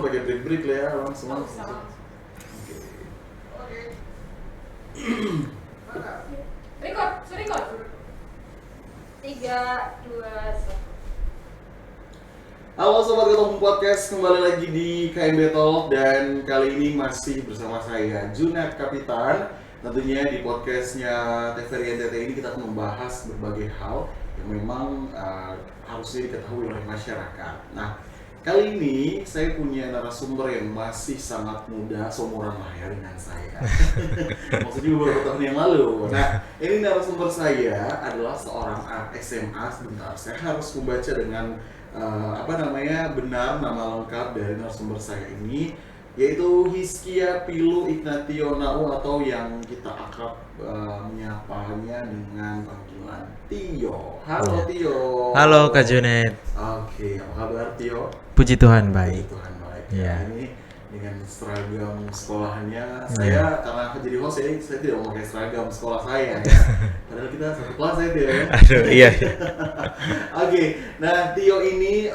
usah pakai break lah ya, langsung. Oke. Record. 3, 2, 1. Halo Sobat Ketemu Podcast, kembali lagi di KMB Talk dan kali ini masih bersama saya Junad Kapitan. Tentunya di podcastnya TVRI NTT ini kita akan membahas berbagai hal yang memang harusnya diketahui oleh masyarakat. Nah, kali ini saya punya narasumber yang masih sangat muda, seumuran lah ya dengan saya. Maksudnya beberapa tahun yang lalu. Nah, ini narasumber saya adalah seorang anak SMA. Sebentar, saya harus membaca dengan benar nama lengkap dari narasumber saya ini, yaitu Hizkia Pilu Ignationau atau yang kita akrab menyapanya dengan panggilan Tio. Halo Tio. Halo Kak Junet. Oke, apa kabar Tio? Puji Tuhan baik. Puji Tuhan baik. Iya. Nah, ini dengan seragam sekolahannya, saya karena jadi host saya tidak memakai seragam sekolah saya ya. Padahal kita satu kelas ya Tio ya. Aduh, iya. Oke, nah Tio ini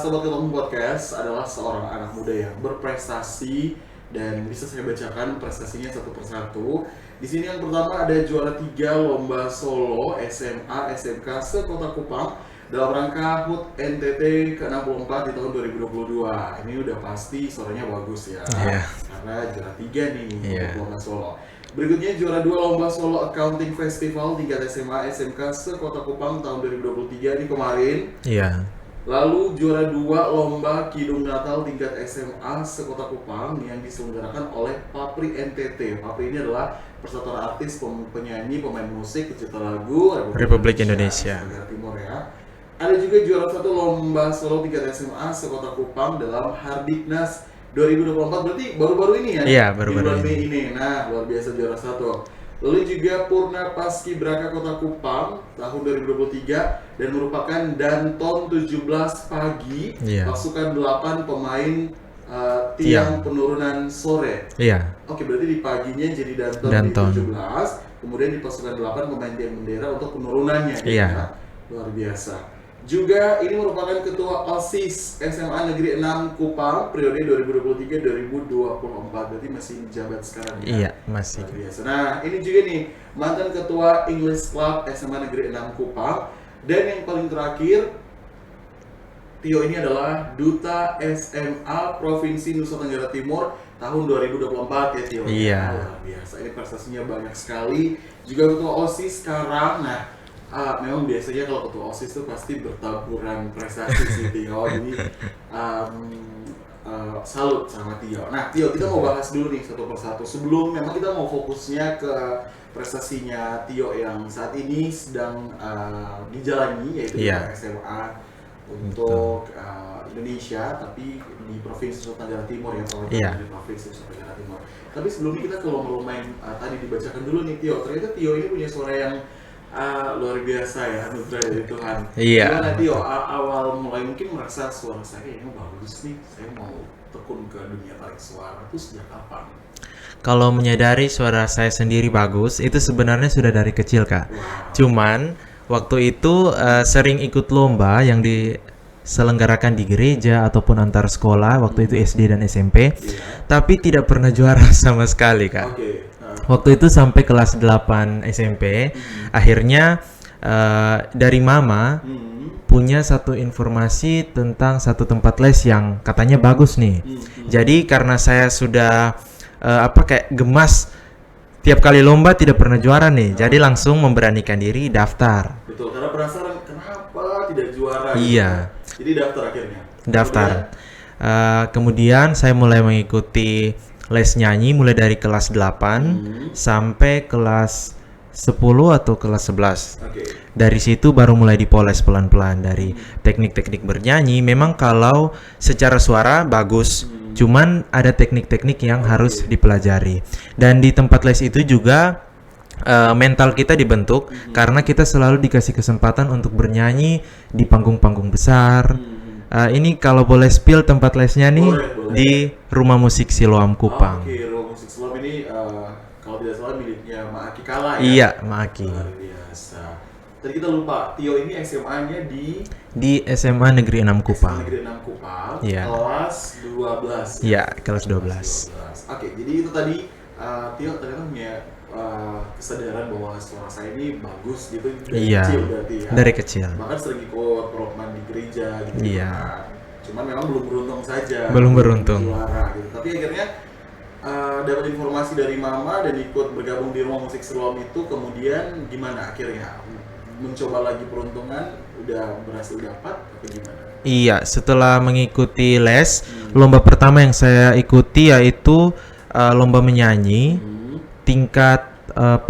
Sobat Ketemu Podcast adalah seorang anak muda yang berprestasi dan bisa saya bacakan prestasinya satu persatu. Di sini yang pertama ada juara 3 lomba solo SMA SMK se-Kota Kupang dalam rangka HUT NTT ke-64 di tahun 2022. Ini udah pasti suaranya bagus ya. Iya. Karena juara 3 nih Iya. untuk lomba solo. Berikutnya juara 2 lomba solo accounting festival tingkat SMA SMK se-Kota Kupang tahun 2023 ini kemarin. Iya. Lalu juara 2 lomba Kidung Natal tingkat SMA se-Kota Kupang yang diselenggarakan oleh Papri NTT. Papri ini adalah persatuan artis, penyanyi, pemain musik, pencipta lagu Republik Indonesia. Tenggara Timur ya. Ada juga juara 1 lomba solo tingkat SMA se-Kota Kupang dalam Hardiknas 2024, berarti baru-baru ini ya? Iya, Di baru-baru bulan Mei ini. ini. Nah, luar biasa juara 1. Lalu juga Purna Paskibraka Kota Kupang tahun 2023 dan merupakan Danton 17 pagi, Iya. pasukan 8 pemain tiang penurunan sore. Iya. Oke, berarti di paginya jadi Danton. di 17, kemudian di pasukan 8 pemain tiang bendera untuk penurunannya. Gitu Iya. ya. Luar biasa. Juga ini merupakan ketua OSIS SMA Negeri 6 Kupang periode 2023-2024, berarti masih menjabat sekarang ya? Iya, masih. Luar biasa. Nah, ini juga nih mantan ketua English Club SMA Negeri 6 Kupang. Dan yang paling terakhir, Tio ini adalah Duta SMA Provinsi Nusa Tenggara Timur tahun 2024 ya Tio. Iya. Luar biasa, ini prestasinya banyak sekali. Juga ketua OSIS sekarang. Nah, memang biasanya kalau ketua OSIS itu pasti bertaburan prestasi sih Tio. Jadi salut sama Tio. Nah Tio, kita mau bahas dulu nih satu persatu. Sebelum memang kita mau fokusnya ke prestasinya Tio yang saat ini sedang dijalani, yaitu Iya. SMA untuk Indonesia, tapi di Provinsi Nusa Tenggara Timur ya, Iya. di Provinsi Nusa Tenggara Timur. Tapi sebelumnya kita ke lomba-lomba yang tadi dibacakan dulu nih Tio. Ternyata Tio ini punya suara yang luar biasa ya, anugerah dari Tuhan. Iya. Gimana Tio, awal mulai mungkin merasa suara saya ini bagus nih, saya mau tekun ke dunia tarik suara itu sejak kapan? Kalau menyadari suara saya sendiri bagus, itu sebenarnya sudah dari kecil Kak. Wow. Cuman waktu itu sering ikut lomba yang diselenggarakan di gereja ataupun antar sekolah waktu itu SD dan SMP, Iya. tapi tidak pernah juara sama sekali Kak. Oke. Waktu itu sampai kelas 8 SMP, akhirnya dari mama punya satu informasi tentang satu tempat les yang katanya bagus nih. Jadi karena saya sudah kayak gemas tiap kali lomba tidak pernah juara nih, jadi langsung memberanikan diri daftar. Betul, karena penasaran kenapa tidak juara. Iya. Gitu. Jadi daftar akhirnya. Daftar. Kemudian saya mulai mengikuti les nyanyi mulai dari kelas 8 sampai kelas 10 atau kelas 11. Oke. Dari situ baru mulai dipoles pelan-pelan dari teknik-teknik bernyanyi. Memang kalau secara suara bagus, cuman ada teknik-teknik yang harus dipelajari. Dan di tempat les itu juga mental kita dibentuk karena kita selalu dikasih kesempatan untuk bernyanyi di panggung-panggung besar. Ini kalau boleh spill tempat lesnya nih, Boleh. di Rumah Musik Siloam Kupang. Oke, Rumah Musik Siloam ini kalau tidak salah miliknya Mak Aki Kala ya? Iya, Mak Aki. Luar biasa. tadi kita lupa, Tio ini SMA-nya Di SMA Negeri 6 SMA Kupang. Negeri 6 Kupang, Iya. kelas 12. Iya, kelas 12. 12. Oke, jadi itu tadi Tio ternyata punya kesadaran bahwa suara saya ini bagus gitu dari Iya, kecil berarti ya. dari kecil. Bahkan sering ikut program di gereja gitu. Iya. Kan. Cuman memang belum beruntung saja. Belum beruntung. Juara gitu. Tapi akhirnya dapat informasi dari mama dan ikut bergabung di rumah musik Siloam itu, kemudian gimana akhirnya? Mencoba lagi peruntungan, udah berhasil dapat atau gimana? Iya, setelah mengikuti les, lomba pertama yang saya ikuti yaitu lomba menyanyi tingkat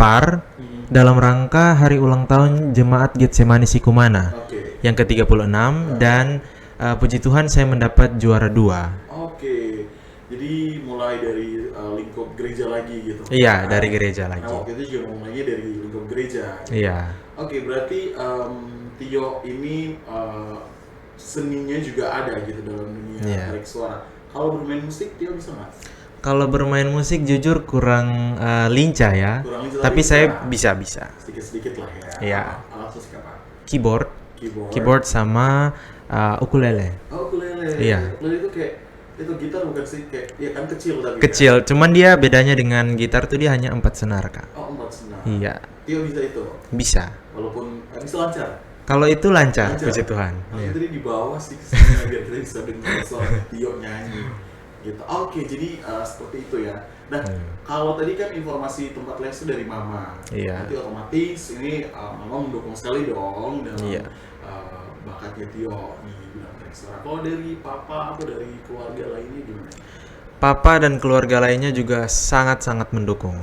par dalam rangka hari ulang tahun Jemaat Getsemani Sikumana Oke. yang ke-36 dan puji Tuhan saya mendapat juara 2. Oke. Jadi mulai dari lingkup gereja lagi gitu. Iya, kan? dari gereja Nah, lagi. waktu itu juga mulainya dari lingkup gereja. Iya. Oke, berarti Tio ini seninya juga ada gitu dalam dunia Iya. tarik suara. Kalau bermain musik, Tio bisa nggak? Kalau bermain musik jujur kurang lincah ya. Kurang lincah, Tapi tapi saya bisa. bisa. Sedikit-sedikit lah ya. Iya. Alat musik apa? Keyboard, Keyboard. sama ukulele. Oh, ukulele. Iya. Ukulele itu kayak itu gitar bukan sih, kayak ya kan kecil tapi Kecil, cuman dia bedanya dengan gitar tuh dia hanya 4 senar, Kak. kan? Oh, 4 senar. Iya, Tio bisa itu. bisa. Walaupun bisa lancar. Kalau itu lancar, puji Tuhan. Aku Iya. tadi di bawah sih sebenarnya biar kita bisa dengar suara Tio nyanyi. Gitu. Oke, jadi seperti itu ya. Nah, kalau tadi kan informasi tempat les itu dari mama. Iya. Nanti otomatis ini mama mendukung sekali dong dalam Iya. bakatnya Tio di bidang tarik suara. Kalau dari papa atau dari keluarga lainnya gimana? Papa dan keluarga lainnya juga sangat-sangat mendukung.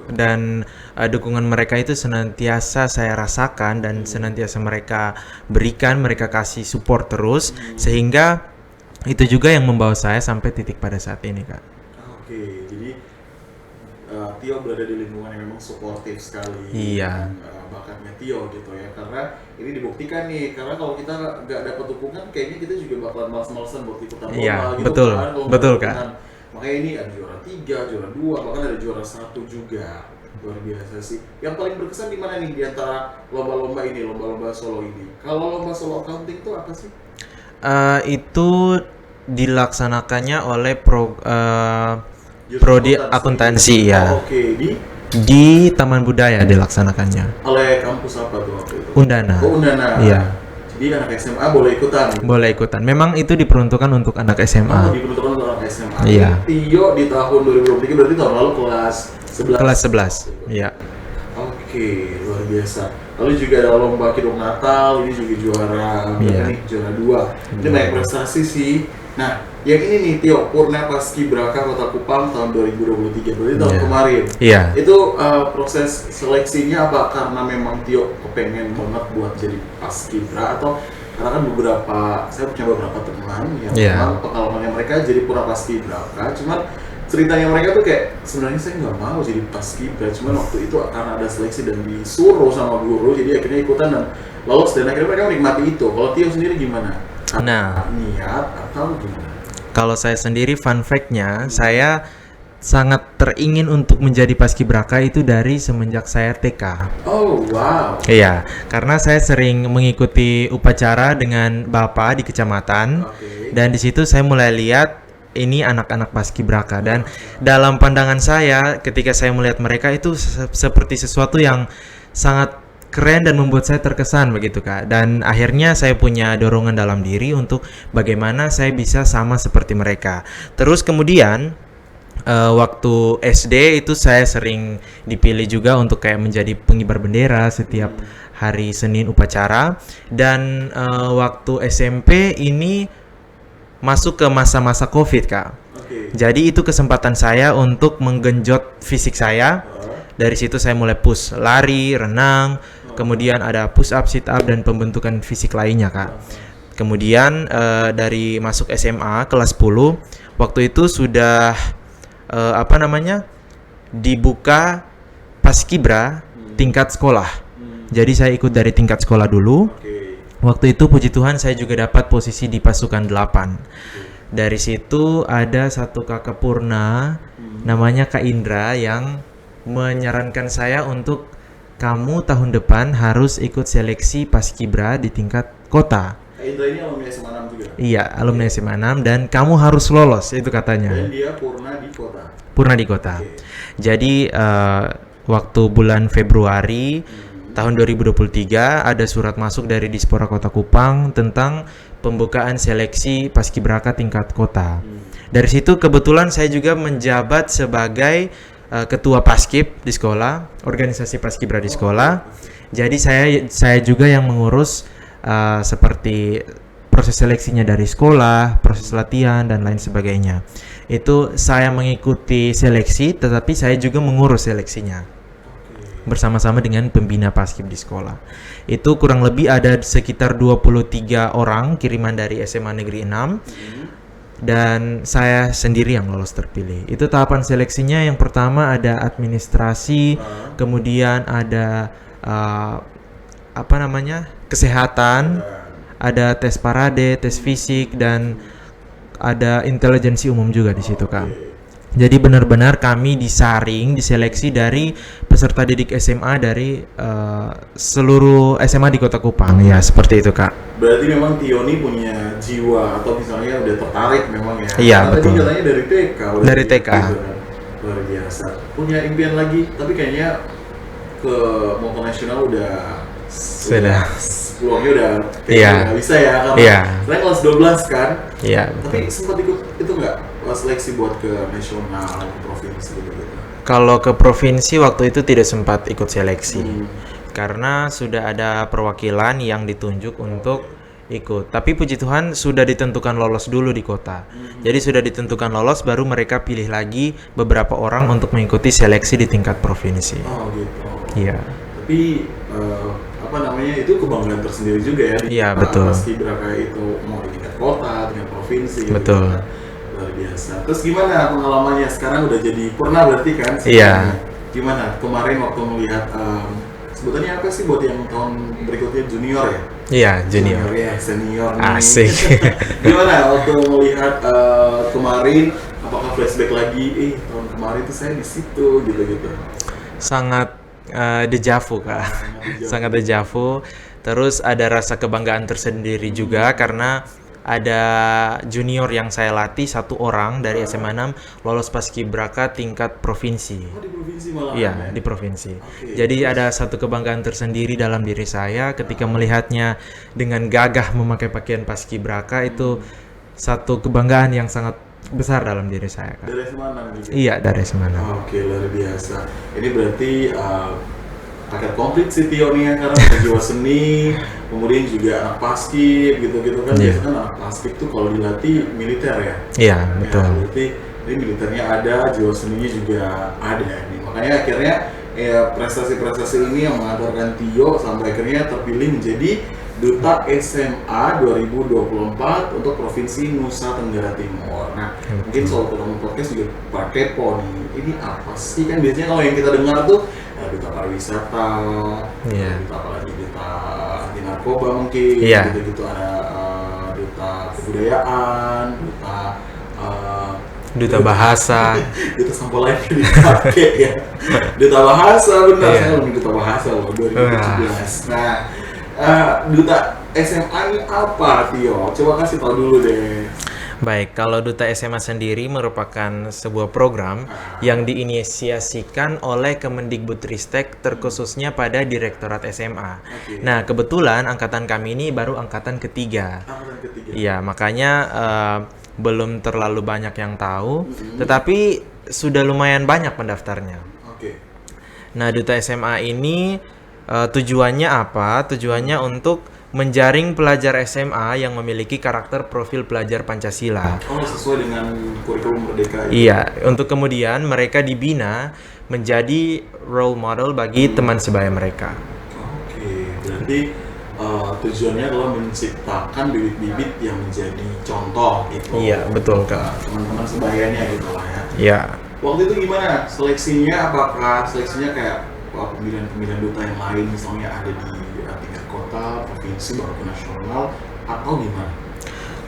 Dan dukungan mereka itu senantiasa saya rasakan dan senantiasa mereka berikan, mereka kasih support terus, sehingga itu juga yang membawa saya sampai titik pada saat ini, Kak. Oke, jadi Tio berada di lingkungan yang memang suportif sekali. Iya. dengan, bakatnya Tio gitu ya, karena ini dibuktikan nih, karena kalau kita nggak dapat dukungan, kayaknya kita juga bakalan males-malesan buat ikutan lomba Iya, gitu betul, kan. Kalau betul, nggak Kak. dukungan. Makanya ini ada juara 3, juara 2, bahkan ada juara 1 juga. Luar biasa sih. Yang paling berkesan di mana nih di antara lomba-lomba ini, lomba-lomba solo ini? Kalau lomba solo accounting itu apa sih? Itu dilaksanakannya oleh Jurusan prodi akuntansi ya. Oh, oke, Di Taman Budaya dilaksanakannya. oleh kampus apa tuh waktu itu? Undana. Oh, Undana. Iya. Jadi anak SMA boleh ikutan. Boleh ikutan. Memang itu diperuntukkan untuk anak Oh, SMA. diperuntukkan untuk anak SMA. Iya. Tio di tahun 2023 berarti tahun lalu kelas 11. Kelas 11. Iya. Oke, luar biasa. Lalu juga ada lomba Kidung Natal, ini juga juara Iya. nih, juara 2. Ini banyak prestasi sih. Nah, yang ini nih Tio, Purna Paskibraka Kota Kupang tahun 2023, berarti tahun Iya. kemarin. Iya. Itu proses seleksinya apa? Karena memang Tio kepengen banget buat jadi paskibra, atau karena kan saya punya beberapa teman yang Iya. memang pengalamannya mereka jadi pura paskibraka, cuman ceritanya mereka tuh kayak sebenarnya saya nggak mau jadi paskibra, cuman waktu itu karena ada seleksi dan disuruh sama guru, jadi akhirnya ikutan dan lolos, dan akhirnya mereka menikmati itu. Kalau Tio sendiri gimana? Nah, Niat atau gimana? kalau saya sendiri fun fact-nya, saya sangat teringin untuk menjadi paskibraka itu dari semenjak saya TK. Oh wow. Iya, karena saya sering mengikuti upacara dengan bapak di kecamatan. Oke. Dan di situ saya mulai lihat ini anak-anak paskibraka, dan dalam pandangan saya ketika saya melihat mereka itu seperti sesuatu yang sangat keren dan membuat saya terkesan begitu, Kak. Dan akhirnya saya punya dorongan dalam diri untuk bagaimana saya bisa sama seperti mereka. Terus kemudian waktu SD itu saya sering dipilih juga untuk kayak menjadi pengibar bendera setiap hari Senin upacara. Dan waktu SMP ini masuk ke masa-masa COVID, Kak. Oke. Jadi itu kesempatan saya untuk menggenjot fisik saya. Dari situ saya mulai push lari, renang, kemudian ada push up, sit up, dan pembentukan fisik lainnya, Kak. Kemudian dari masuk SMA kelas 10, waktu itu sudah dibuka paskibra tingkat sekolah. Jadi saya ikut dari tingkat sekolah dulu. Oke. Waktu itu puji Tuhan saya juga dapat posisi di pasukan 8. Dari situ ada satu kakak Purna namanya Kak Indra yang menyarankan saya untuk kamu tahun depan harus ikut seleksi Paskibra di tingkat kota. Indra ini alumni SMA 6 juga? Iya, alumni SMA 6 dan kamu harus lolos, itu katanya. Dan dia purna di kota? Purna di kota. Jadi waktu bulan Februari tahun 2023 ada surat masuk dari Dispora Kota Kupang tentang pembukaan seleksi Paskibraka tingkat kota. Dari situ kebetulan saya juga menjabat sebagai ketua Paskib di sekolah, organisasi Paskibra di sekolah. Jadi saya juga yang mengurus seperti proses seleksinya dari sekolah, proses latihan dan lain sebagainya. Itu saya mengikuti seleksi, tetapi saya juga mengurus seleksinya bersama-sama dengan pembina Paskib di sekolah. Itu kurang lebih ada sekitar 23 orang kiriman dari SMA Negeri 6 dan saya sendiri yang lolos terpilih. Itu tahapan seleksinya, yang pertama ada administrasi, kemudian ada kesehatan, ada tes parade, tes fisik, dan ada intelijensi umum juga di situ, Kak. Jadi benar-benar kami diseleksi dari peserta didik SMA dari seluruh SMA di Kota Kupang. Ya, seperti itu, Kak. Berarti memang Tio ini punya jiwa atau misalnya udah tertarik memang ya? Iya, karena betul. Tadi katanya dari TK. Dari TK. Gitu kan. Luar biasa. Punya impian lagi, tapi kayaknya ke motor nasional udah peluangnya udah Iya. nggak bisa ya, karena Iya. saya kelas 12 kan. Iya. Tapi sempat ikut itu nggak? Seleksi buat ke nasional, ke provinsi gitu. Kalau ke provinsi waktu itu tidak sempat ikut seleksi. Karena sudah ada perwakilan yang ditunjuk untuk ikut. Tapi puji Tuhan sudah ditentukan lolos dulu di kota. Jadi sudah ditentukan lolos, baru mereka pilih lagi beberapa orang untuk mengikuti seleksi di tingkat provinsi. Oh gitu. Iya. Tapi itu kebanggaan tersendiri juga ya. Iya, betul. Paskibraka itu mau di tingkat kota, tingkat provinsi. Betul. Gitu. Luar biasa. Terus gimana pengalamannya? Sekarang udah jadi purna berarti kan? Iya. Gimana kemarin waktu melihat sebutannya apa sih buat yang tahun berikutnya, junior ya? Iya, junior. Ya, senior nih. Asik. Gimana waktu melihat kemarin, apakah flashback lagi, tahun kemarin tuh saya di situ gitu-gitu? Sangat dejavu, Kak. Sangat dejavu. Terus ada rasa kebanggaan tersendiri juga karena ada junior yang saya latih satu orang dari SMA 6 lolos Paskibraka tingkat provinsi. Oh, di provinsi malah. Iya, di provinsi. Oke. Jadi ada satu kebanggaan tersendiri dalam diri saya ketika melihatnya dengan gagah memakai pakaian Paskibraka. Itu satu kebanggaan yang sangat besar dalam diri saya, Kak. Dari SMA 6 gitu? Iya, dari SMA 6. Oke, luar biasa. Ini berarti paket komplit sih Tio nih ya, karena punya jiwa seni, kemudian juga anak Paskib gitu-gitu kan. Iya. Biasanya kan anak Paskib tuh kalau dilatih militer ya. Iya, Ya, betul. berarti ini militernya ada, jiwa seninya juga ada nih. Makanya akhirnya prestasi-prestasi ini yang mengantarkan Tio sampai akhirnya terpilih menjadi Duta SMA 2024 untuk Provinsi Nusa Tenggara Timur. Nah, mungkin soal program podcast juga pakai kepo nih. Ini apa sih? Kan biasanya kalau yang kita dengar tuh Duta Pariwisata, Iya. Duta apalagi, Duta Anti Narkoba mungkin, Iya. gitu-gitu, ada Duta Kebudayaan, Duta Bahasa. Duta sampel lain yang dipakai ya. Duta Bahasa, benar. Iya. Saya lebih Duta Bahasa loh, 2017. Nah, Duta SMA ini apa, Tio? Coba kasih tahu dulu deh. Baik, kalau Duta SMA sendiri merupakan sebuah program yang diinisiasikan oleh Kemendikbudristek terkhususnya pada Direktorat SMA. Oke. Nah, kebetulan angkatan kami ini baru angkatan ketiga. Angkatan ketiga. Iya, makanya belum terlalu banyak yang tahu, tetapi sudah lumayan banyak pendaftarnya. Oke. Nah, Duta SMA ini tujuannya apa? Tujuannya untuk menjaring pelajar SMA yang memiliki karakter profil pelajar Pancasila. Oh, sesuai dengan kurikulum Merdeka. Iya, untuk kemudian mereka dibina menjadi role model bagi teman sebaya mereka. Oke, berarti tujuannya adalah menciptakan bibit-bibit yang menjadi contoh gitu. Iya, betul, Kak. Teman-teman sebayanya gitu lah ya. Iya. Waktu itu gimana seleksinya? Apakah seleksinya kayak pemilihan-pemilihan duta yang lain misalnya ada di tingkat kota, provinsi, baru ke nasional, atau gimana?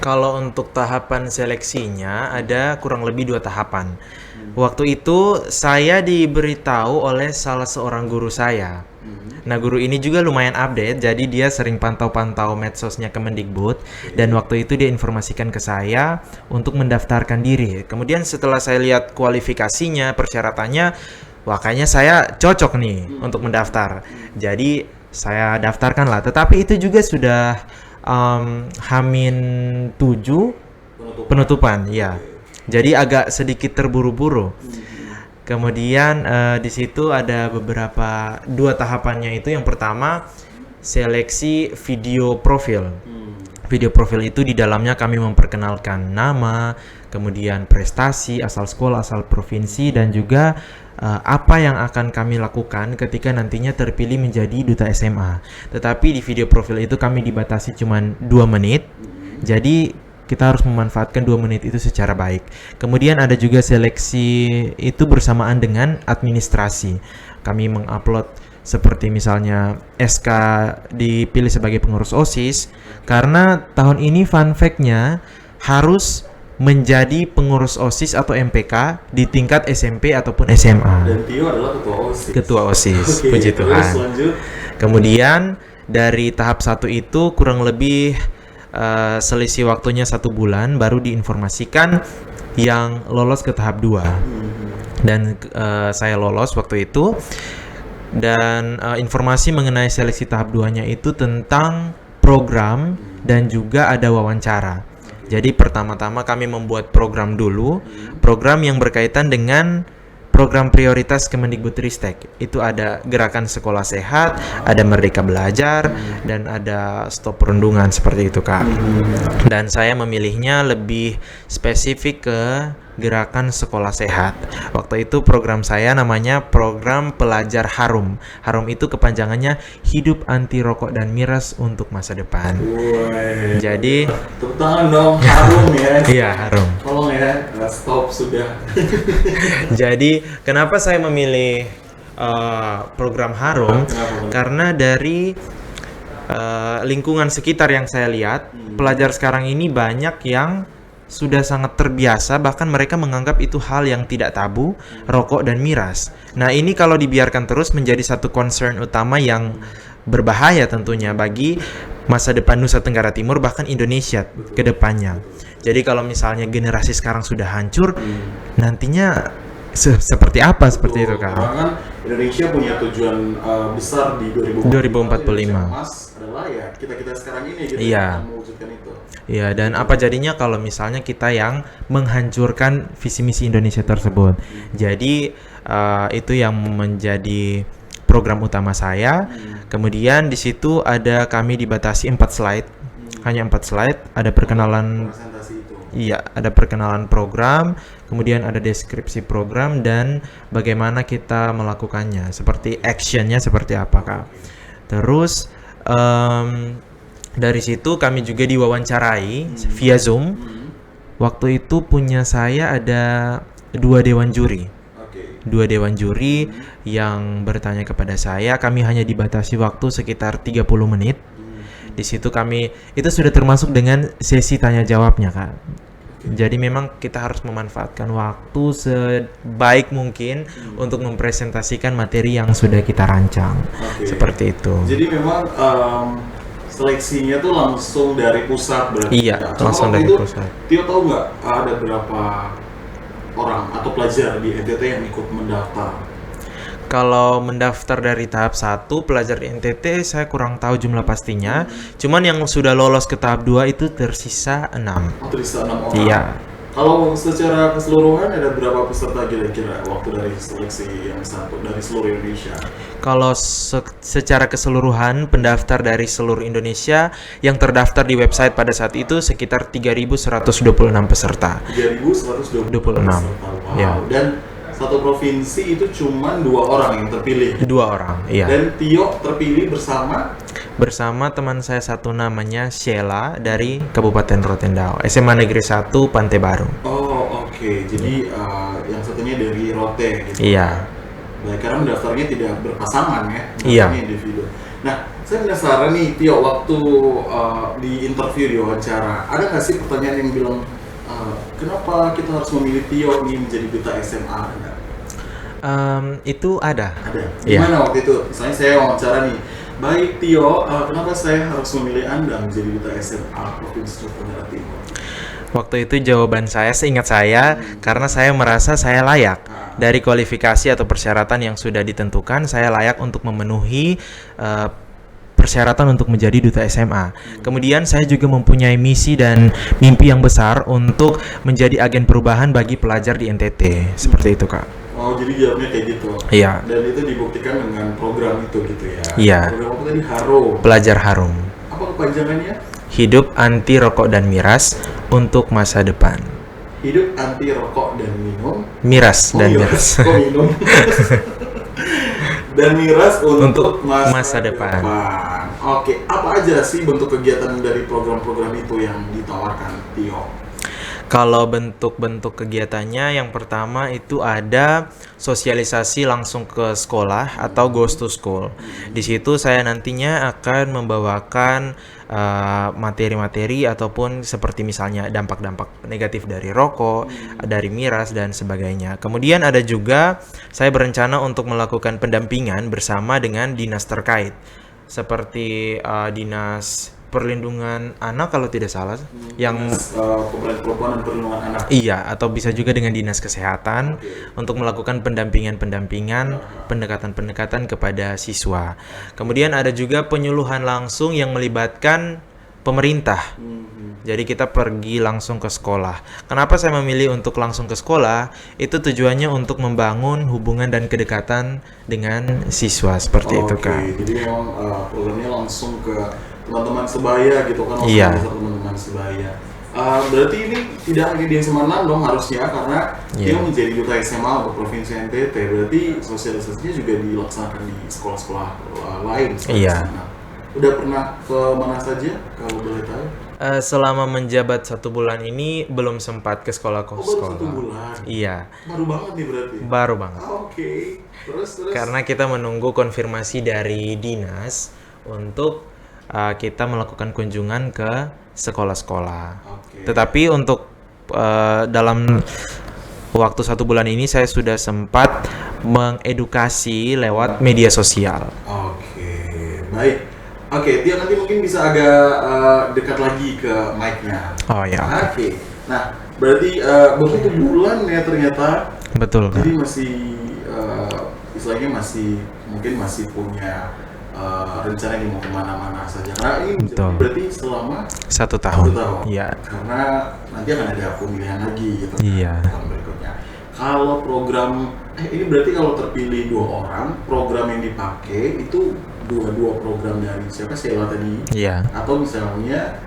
Kalau untuk tahapan seleksinya ada kurang lebih 2 tahapan. Waktu itu saya diberitahu oleh salah seorang guru saya. Nah, guru ini juga lumayan update, jadi dia sering pantau-pantau medsosnya Kemendikbud, dan waktu itu dia informasikan ke saya untuk mendaftarkan diri. Kemudian setelah saya lihat kualifikasinya, persyaratannya, wah kayaknya saya cocok nih untuk mendaftar. Jadi saya daftarkan lah, tetapi itu juga sudah Hamin 7 penutupan, ya. Jadi agak sedikit terburu-buru. Kemudian di situ ada beberapa 2 tahapannya itu. Yang pertama seleksi video profil. Video profil itu di dalamnya kami memperkenalkan nama, kemudian prestasi, asal sekolah, asal provinsi, dan juga apa yang akan kami lakukan ketika nantinya terpilih menjadi duta SMA. Tetapi di video profil itu kami dibatasi cuma 2 menit. Jadi kita harus memanfaatkan 2 menit itu secara baik. Kemudian ada juga seleksi itu bersamaan dengan administrasi. Kami mengupload seperti misalnya SK dipilih sebagai pengurus OSIS, karena tahun ini fun fact-nya harus menjadi pengurus OSIS atau MPK di tingkat SMP ataupun SMA. Dan Tio adalah ketua OSIS. Ketua OSIS, Oke, puji terus Tuhan. lanjut. Kemudian dari tahap 1 itu kurang lebih selisih waktunya 1 bulan baru diinformasikan yang lolos ke tahap 2. Dan saya lolos waktu itu. Dan informasi mengenai seleksi tahap 2-nya itu tentang program dan juga ada wawancara. Jadi pertama-tama kami membuat program dulu, program yang berkaitan dengan program prioritas Kemendikbudristek. Itu ada gerakan sekolah sehat, ada Merdeka Belajar, dan ada stop perundungan seperti itu, Kak. Dan saya memilihnya lebih spesifik ke gerakan sekolah sehat. Waktu itu program saya namanya program pelajar Harum. Harum itu kepanjangannya hidup anti rokok dan miras untuk masa depan. Woi. Jadi Tepuk tangan dong, Harum ya. iya, Harum. Tolong ya, stop sudah. Jadi kenapa saya memilih program Harum? Kenapa? Karena dari lingkungan sekitar yang saya lihat, pelajar sekarang ini banyak yang sudah sangat terbiasa, bahkan mereka menganggap itu hal yang tidak tabu, rokok dan miras. Nah, ini kalau dibiarkan terus menjadi satu concern utama yang berbahaya tentunya bagi masa depan Nusa Tenggara Timur, bahkan Indonesia ke depannya. Jadi kalau misalnya generasi sekarang sudah hancur, nantinya seperti apa seperti itu, Kak? Karena kan Indonesia punya tujuan besar di 2045. Emas adalah ya kita sekarang ini gitu, Iya. yang mewujudkan itu. Iya, dan apa jadinya kalau misalnya kita yang menghancurkan visi misi Indonesia tersebut. Jadi itu yang menjadi program utama saya. Kemudian di situ ada kami dibatasi 4 slide. Hanya 4 slide, ada perkenalan. Presentasi itu. Iya, ada perkenalan program, kemudian ada deskripsi program dan bagaimana kita melakukannya, seperti actionnya seperti apa, Kak. Terus dari situ kami juga diwawancarai via Zoom. Waktu itu punya saya ada 2 dewan juri. Oke. 2 dewan juri yang bertanya kepada saya. Kami hanya dibatasi waktu sekitar 30 menit. Di situ kami, itu sudah termasuk dengan sesi tanya jawabnya, Kak. Jadi memang kita harus memanfaatkan waktu sebaik mungkin untuk mempresentasikan materi yang sudah kita rancang. Oke. Seperti itu. Jadi memang seleksinya tuh langsung dari pusat berarti. Iya, ya? langsung Waktu dari itu, pusat. Tio tahu nggak ada berapa orang atau pelajar di NTT yang ikut mendaftar? Kalau mendaftar dari tahap 1 pelajar di NTT saya kurang tahu jumlah pastinya. Cuman yang sudah lolos ke tahap 2 itu tersisa 6. Oh, tersisa 6 orang. Iya. Kalau secara keseluruhan ada berapa peserta kira-kira waktu dari seleksi yang satu dari seluruh Indonesia? Kalau secara keseluruhan pendaftar dari seluruh Indonesia yang terdaftar di website pada saat itu sekitar 3.126 peserta. 3.126 26. peserta. Wow. Ya. Dan satu provinsi itu cuma 2 orang yang terpilih. 2 orang, iya. Dan Tio terpilih Bersama teman saya satu namanya Sheila dari Kabupaten Rotendao, SMA Negeri 1 Pantai Baru. Oh, oke. Jadi yang satunya dari Rote gitu. Iya. Baik, karena mendaftarnya tidak berpasangan ya, Iya. mendaftarnya individu. Nah, saya penasaran nih, Tio, waktu di interview, di wawancara, ada nggak sih pertanyaan yang bilang, kenapa kita harus memilih Tio nih menjadi duta SMA? Ada? Itu ada. Ada. Iya. Gimana waktu itu? Misalnya saya wawancara nih, baik Tio, kenapa saya harus memilih Anda menjadi duta SMA Provinsi Nusa Tenggara Timur? Waktu itu jawaban saya seingat saya karena saya merasa saya layak. Dari kualifikasi atau persyaratan yang sudah ditentukan, saya layak untuk memenuhi persyaratan untuk menjadi duta SMA. Kemudian saya juga mempunyai misi dan mimpi yang besar untuk menjadi agen perubahan bagi pelajar di NTT. Seperti itu, Kak. Oh, jadi jawabnya kayak gitu. Iya. Dan itu dibuktikan dengan program itu gitu ya. Iya. Program apa tadi? Haro. Pelajar harum. Apa kepanjangannya? Hidup anti rokok dan miras untuk masa depan. Hidup anti rokok dan minum. Miras dan miras. Kok minum? Dan miras untuk masa depan. Oke, apa aja sih bentuk kegiatan dari program-program itu yang ditawarkan Tio? Kalau bentuk-bentuk kegiatannya, yang pertama itu ada sosialisasi langsung ke sekolah atau goes to school. Di situ saya nantinya akan membawakan materi-materi ataupun seperti misalnya dampak-dampak negatif dari rokok, dari miras dan sebagainya. Kemudian ada juga saya berencana untuk melakukan pendampingan bersama dengan dinas terkait, seperti dinas perlindungan anak kalau tidak salah, yang Pemberdayaan Perempuan dan Perlindungan Anak. iya, atau bisa juga dengan dinas kesehatan untuk melakukan pendampingan-pendampingan, pendekatan-pendekatan kepada siswa. Kemudian ada juga penyuluhan langsung yang melibatkan pemerintah. Jadi kita pergi langsung ke sekolah. Kenapa saya memilih untuk langsung ke sekolah? Itu tujuannya untuk membangun hubungan dan kedekatan dengan siswa seperti itu, Kak. Jadi memang programnya langsung ke teman-teman sebaya gitu kan, Iya. teman-teman sebaya. Berarti ini tidak hanya di SMA 6 dong harusnya, karena dia menjadi duta SMA untuk Provinsi NTT. Berarti sosialisasinya juga dilaksanakan di sekolah-sekolah lain. Iya. Udah pernah ke mana saja kalau boleh tahu? Selama menjabat 1 bulan ini belum sempat ke sekolah Baru 1 bulan. Iya, Baru banget nih berarti. baru banget. Oke. Terus. Karena kita menunggu konfirmasi dari dinas untuk kita melakukan kunjungan ke sekolah-sekolah. Oke. Tetapi untuk dalam waktu 1 bulan ini saya sudah sempat mengedukasi lewat media sosial. Oke, baik. Oke, Tio nanti mungkin bisa agak dekat lagi ke mic-nya. Oh ya, Oke. Nah, berarti baru 1 bulan ya ternyata. betul, Kak. Jadi masih istilahnya mungkin masih punya rencana yang mau kemana-mana saja. Karena ini Betul. berarti selama 1 tahun. 1 tahun. Iya. Karena nanti akan ada pemilihan lagi gitu. Iya. Tahun berikutnya. Kalau program ini berarti kalau terpilih 2 orang, program yang dipakai itu dua program dari siapa, Sheila tadi? Iya. Atau misalnya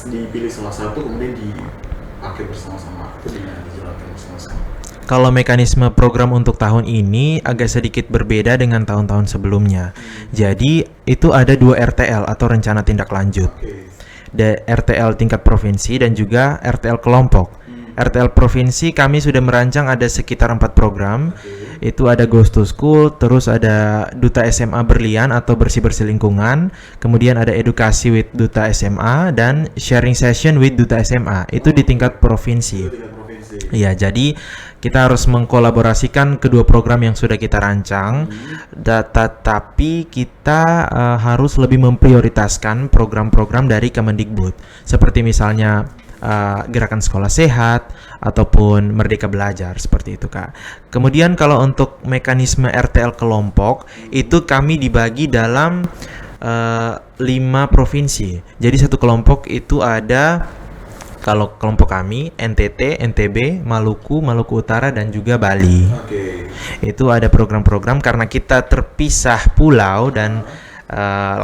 dipilih salah satu kemudian dipakai bersama-sama, itu dengan dijalankan bersama-sama. Kalau mekanisme program untuk tahun ini agak sedikit berbeda dengan tahun-tahun sebelumnya. Jadi itu ada 2 RTL atau rencana tindak lanjut. Oke. RTL tingkat provinsi dan juga RTL kelompok. RTL provinsi kami sudah merancang ada sekitar 4 program. Itu ada Goes to School, terus ada Duta SMA Berlian atau bersih-bersih lingkungan, kemudian ada edukasi with Duta SMA dan sharing session with Duta SMA. Itu di tingkat provinsi. Tingkat provinsi. Iya, jadi kita harus mengkolaborasikan kedua program yang sudah kita rancang, tetapi kita harus lebih memprioritaskan program-program dari Kemendikbud, seperti misalnya gerakan sekolah sehat ataupun Merdeka Belajar, seperti itu, Kak. Kemudian kalau untuk mekanisme RTL kelompok itu kami dibagi dalam 5 provinsi. Jadi satu kelompok itu ada, kalau kelompok kami NTT, NTB, Maluku, Maluku Utara dan juga Bali. Oke. Itu ada program-program karena kita terpisah pulau dan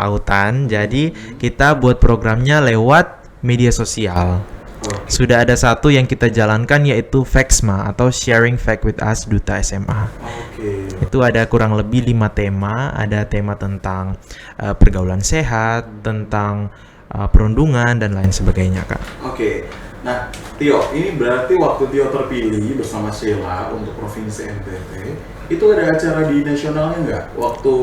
lautan, jadi kita buat programnya lewat media sosial. Sudah ada satu yang kita jalankan yaitu Faxma atau Sharing Fact with Us Duta SMA. Oke. Itu ada kurang lebih 5 tema. Ada tema tentang pergaulan sehat, tentang perundungan dan lain sebagainya, Kak. Oke. Nah, Tio, ini berarti waktu Tio terpilih bersama Sheila untuk Provinsi NTT, itu ada acara di nasionalnya nggak? Waktu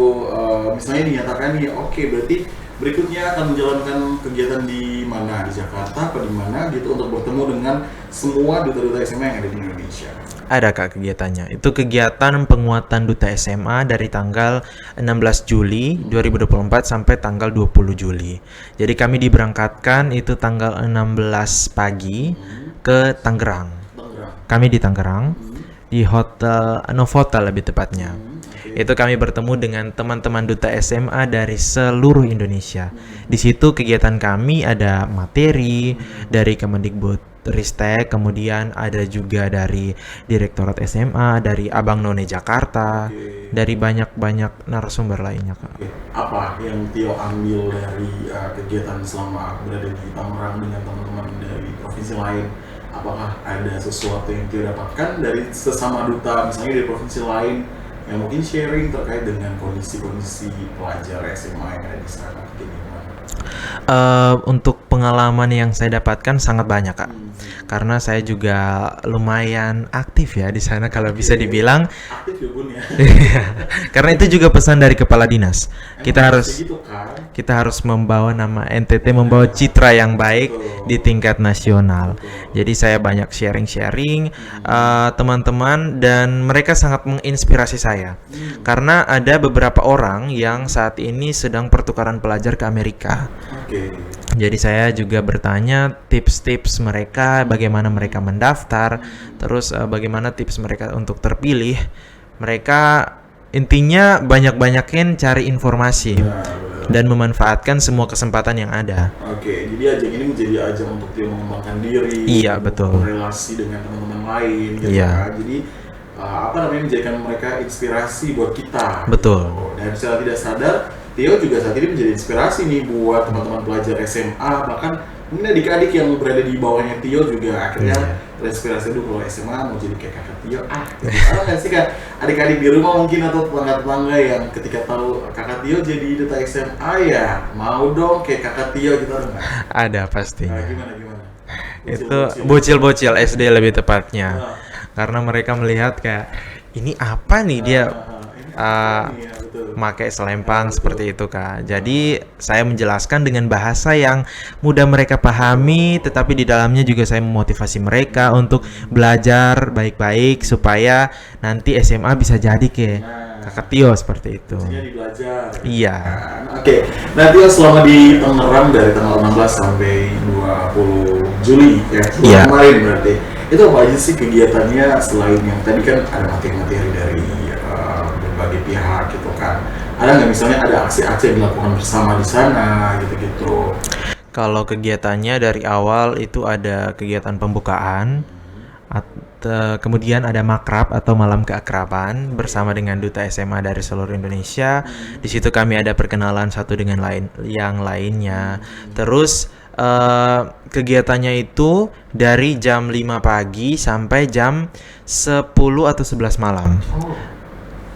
misalnya dinyatakan nih, oke, berarti berikutnya akan menjalankan kegiatan di mana? Di Jakarta apa di mana gitu untuk bertemu dengan semua duta-duta SMA yang ada di Indonesia. Ada Kak kegiatannya. Itu kegiatan penguatan duta SMA dari tanggal 16 Juli 2024 sampai tanggal 20 Juli. Jadi kami diberangkatkan itu tanggal 16 pagi ke Tangerang. Tangerang. Kami di Tangerang di Hotel Novotel lebih tepatnya. Itu kami bertemu dengan teman-teman duta SMA dari seluruh Indonesia. Di situ kegiatan kami ada materi dari Kemendikbud Ristek, kemudian ada juga dari Direktorat SMA, dari Abang None Jakarta, dari banyak-banyak narasumber lainnya, Kak. Oke. Apa yang Tio ambil dari kegiatan selama berada di Tangerang dengan teman-teman dari provinsi lain? Apakah ada sesuatu yang Tio dapatkan dari sesama duta, misalnya dari provinsi lain, yang mungkin sharing terkait dengan kondisi-kondisi pelajar SMA yang ada di sana? Untuk pengalaman yang saya dapatkan sangat banyak, Kak. Karena saya juga lumayan aktif ya di sana kalau bisa dibilang. Aktif ya Bun ya. Karena itu juga pesan dari kepala dinas. Kita Emang harus gitu kan? kita harus membawa nama NTT, membawa citra yang baik di tingkat nasional. Jadi saya banyak sharing-sharing teman-teman, dan mereka sangat menginspirasi saya. Karena ada beberapa orang yang saat ini sedang pertukaran pelajar ke Amerika. Oke. Jadi saya juga bertanya tips-tips mereka, bagaimana mereka mendaftar, terus bagaimana tips mereka untuk terpilih. Mereka intinya banyak-banyakin cari informasi dan memanfaatkan semua kesempatan yang ada. Oke, jadi ajang ini menjadi ajang untuk dia mengembangkan diri, Iya, untuk betul. berrelasi dengan teman-teman lain, gitu Iya. kan. Jadi menjadikan mereka inspirasi buat kita. Betul. Gitu. Dan secara tidak sadar, Tio juga saat ini menjadi inspirasi nih buat teman-teman pelajar SMA, bahkan mungkin adik-adik yang berada di bawahnya Tio juga akhirnya terinspirasi dulu kalau SMA mau jadi kayak kakak Tio. Ada nggak sih kan adik-adik di rumah mungkin atau tetangga-tetangga yang ketika tahu kakak Tio jadi duta SMA ya mau dong kayak kakak Tio gitu, ada nggak? Ada pastinya. Nah, gimana? Itu bocil-bocil SD lebih tepatnya. Nah, Karena mereka melihat kayak ini apa nih dia ini apa nih? Ya, betul. pakai selempang seperti itu, Kak. Jadi saya menjelaskan dengan bahasa yang mudah mereka pahami, tetapi di dalamnya juga saya memotivasi mereka untuk belajar baik-baik supaya nanti SMA bisa jadi kayak kakak Tio seperti itu. Jadi belajar. Iya. Oke. Nah, Tio selama di Tangerang dari tanggal 16 sampai 20 Juli ya, Iya. kemarin berarti. Itu apa aja sih kegiatannya selain yang tadi kan ada materi-materi dari berbagai pihak gitu kan? Ada nggak misalnya ada aksi-aksi yang dilakukan bersama di sana gitu-gitu? Kalau kegiatannya dari awal itu ada kegiatan pembukaan, kemudian ada makrab atau malam keakraban bersama dengan duta SMA dari seluruh Indonesia. Di situ kami ada perkenalan satu dengan yang lainnya. Terus kegiatannya itu dari jam 5 pagi sampai jam 10 atau 11 malam.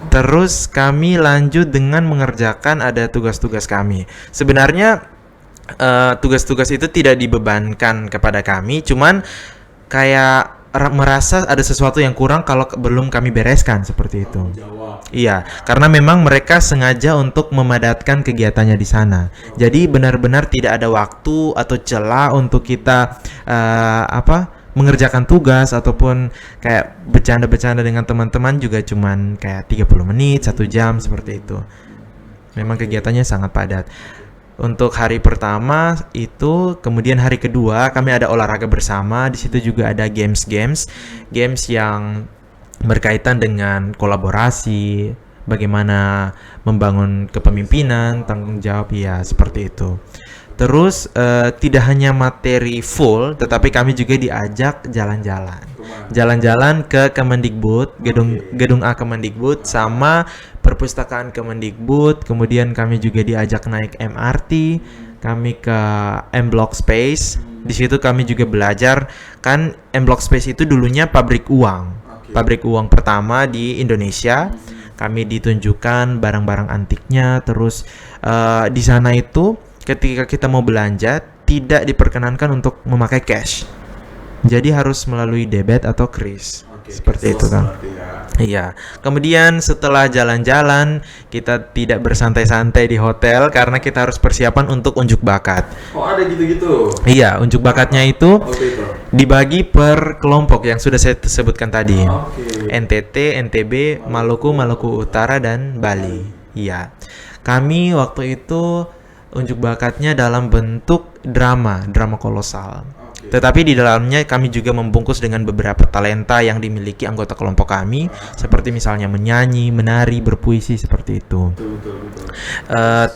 Terus kami lanjut dengan mengerjakan ada tugas-tugas kami. Sebenarnya tugas-tugas itu tidak dibebankan kepada kami, cuman kayak merasa ada sesuatu yang kurang kalau belum kami bereskan seperti itu. Jawab. Iya, karena memang mereka sengaja untuk memadatkan kegiatannya di sana. Jadi benar-benar tidak ada waktu atau celah untuk kita mengerjakan tugas ataupun kayak bercanda-bercanda dengan teman-teman juga cuman kayak 30 menit, 1 jam seperti itu. Memang kegiatannya sangat padat. Untuk hari pertama itu, kemudian hari kedua kami ada olahraga bersama. Di situ juga ada games yang berkaitan dengan kolaborasi, bagaimana membangun kepemimpinan, tanggung jawab, ya seperti itu. Terus tidak hanya materi full, tetapi kami juga diajak jalan-jalan ke Kemendikbud, gedung A Kemendikbud sama perpustakaan Kemendikbud. Kemudian kami juga diajak naik MRT, kami ke M Block Space. Di situ kami juga belajar kan M Block Space itu dulunya pabrik uang pertama di Indonesia. Kami ditunjukkan barang-barang antiknya. Terus di sana itu ketika kita mau belanja tidak diperkenankan untuk memakai cash. Jadi harus melalui debet atau kris. Oke, Seperti itu cashless kan. berarti ya. Iya. Kemudian setelah jalan-jalan, kita tidak bersantai-santai di hotel karena kita harus persiapan untuk unjuk bakat. Oh, ada gitu-gitu. Iya, unjuk bakatnya itu Oke itu. dibagi per kelompok yang sudah saya sebutkan tadi. Oke. NTT, NTB, Maluku, Maluku Utara, dan Bali. Iya. Kami waktu itu unjuk bakatnya dalam bentuk drama kolosal. Oke. Tetapi di dalamnya kami juga membungkus dengan beberapa talenta yang dimiliki anggota kelompok kami, seperti misalnya menyanyi, menari, berpuisi, seperti itu. Betul.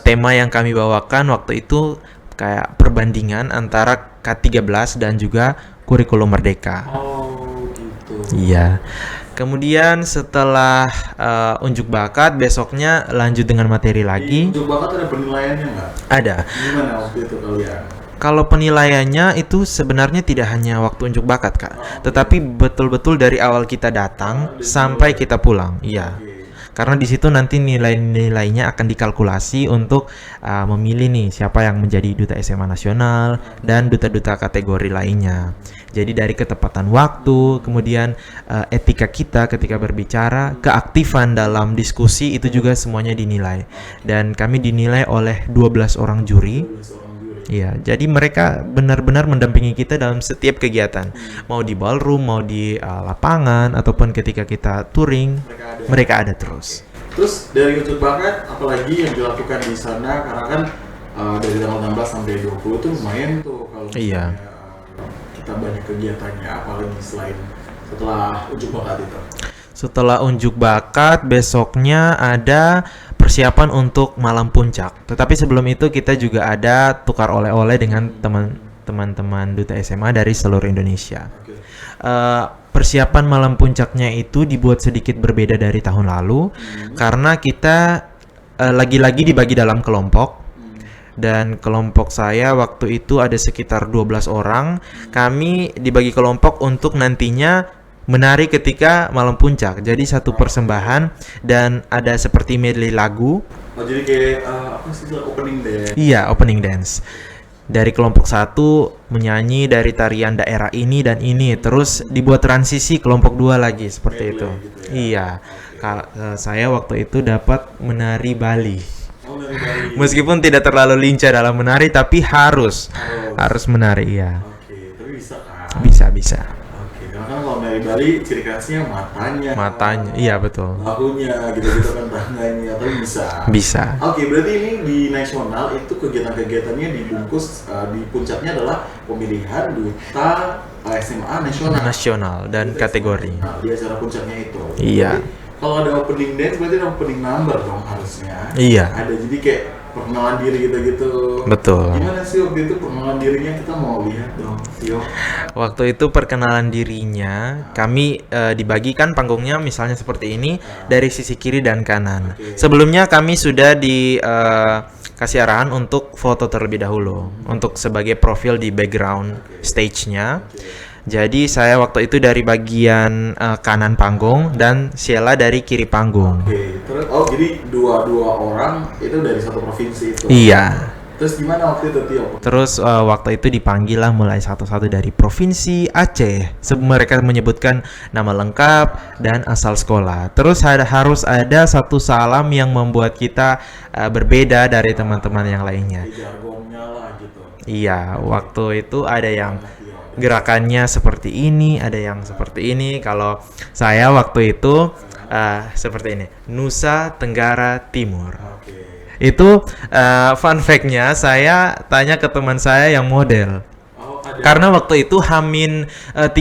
Tema yang kami bawakan waktu itu kayak perbandingan antara K13 dan juga kurikulum merdeka. Oh, gitu. Iya. Kemudian setelah unjuk bakat, besoknya lanjut dengan materi Di lagi. unjuk bakat ada penilaiannya nggak? Ada. Gimana waktu itu kalian? Kalau penilaiannya itu sebenarnya tidak hanya waktu unjuk bakat, Kak, tetapi betul-betul dari awal kita datang sampai kita pulang. Iya. Oke. Karena di situ nanti nilai-nilainya akan dikalkulasi untuk memilih nih siapa yang menjadi duta SMA nasional dan duta-duta kategori lainnya. Jadi dari ketepatan waktu, kemudian etika kita ketika berbicara, keaktifan dalam diskusi itu juga semuanya dinilai. Dan kami dinilai oleh 12 orang juri. 12 orang juri. Iya, jadi mereka benar-benar mendampingi kita dalam setiap kegiatan, mau di ballroom, mau di lapangan, ataupun ketika kita touring, mereka ada terus. Terus dari unjuk bakat, apalagi yang dilakukan di sana? Karena kan dari tanggal 16 sampai 20 itu lumayan tuh kalau Iya. misalnya kita banyak kegiatannya, apalagi selain setelah unjuk bakat itu. Setelah unjuk bakat, besoknya ada persiapan untuk malam puncak. Tetapi sebelum itu kita juga ada tukar oleh-oleh dengan teman-teman duta SMA dari seluruh Indonesia. Oke. Persiapan malam puncaknya itu dibuat sedikit berbeda dari tahun lalu karena kita lagi-lagi dibagi dalam kelompok. Dan kelompok saya waktu itu ada sekitar 12 orang. Kami dibagi kelompok untuk nantinya menari ketika malam puncak. Jadi satu persembahan dan ada seperti medley lagu. Oh, jadi kayak apa sih opening dance? Iya, opening dance. Dari kelompok satu menyanyi dari tarian daerah ini dan ini, terus dibuat transisi kelompok dua lagi seperti Medley itu. gitu ya? Iya. Saya waktu itu dapat menari Bali. Oh, dari Meskipun tidak terlalu lincah dalam menari, tapi harus menari ya. Oke, tapi bisa kan? Bisa. Oke, karena kan kalau dari Bali ciri khasnya matanya, Iya betul. bahunya, gitu-gitu kan tangannya, tapi bisa. Bisa. Oke, berarti ini di nasional itu kegiatan-kegiatannya dibungkus di puncaknya adalah pemilihan duta SMA nasional Dan kategori. Nah, di acara puncaknya itu. Iya. Berarti kalau ada opening dance berarti ada opening number dong harusnya. Iya. Ada jadi kayak perkenalan diri gitu-gitu. Betul. Gimana sih waktu itu perkenalan dirinya, kita mau lihat dong, Tio. Waktu itu perkenalan dirinya, kami dibagikan panggungnya misalnya seperti ini dari sisi kiri dan kanan. Oke. Sebelumnya kami sudah dikasih arahan untuk foto terlebih dahulu, untuk sebagai profil di background stage-nya. Jadi saya waktu itu dari bagian kanan panggung dan Sheila dari kiri panggung. Oke, terus jadi dua orang itu dari satu provinsi itu. Iya. Terus gimana waktu itu, Tio? Terus waktu itu dipanggil lah mulai satu-satu dari provinsi Aceh. Mereka menyebutkan nama lengkap dan asal sekolah. Terus harus ada satu salam yang membuat kita berbeda dari teman-teman yang lainnya. Di jargonnya lah gitu. Iya, waktu itu ada yang gerakannya seperti ini, ada yang seperti ini. Kalau saya waktu itu seperti ini, Nusa Tenggara Timur. Oke. Itu fun fact-nya, saya tanya ke teman saya yang model. Oh, ada. Karena waktu itu hamin 30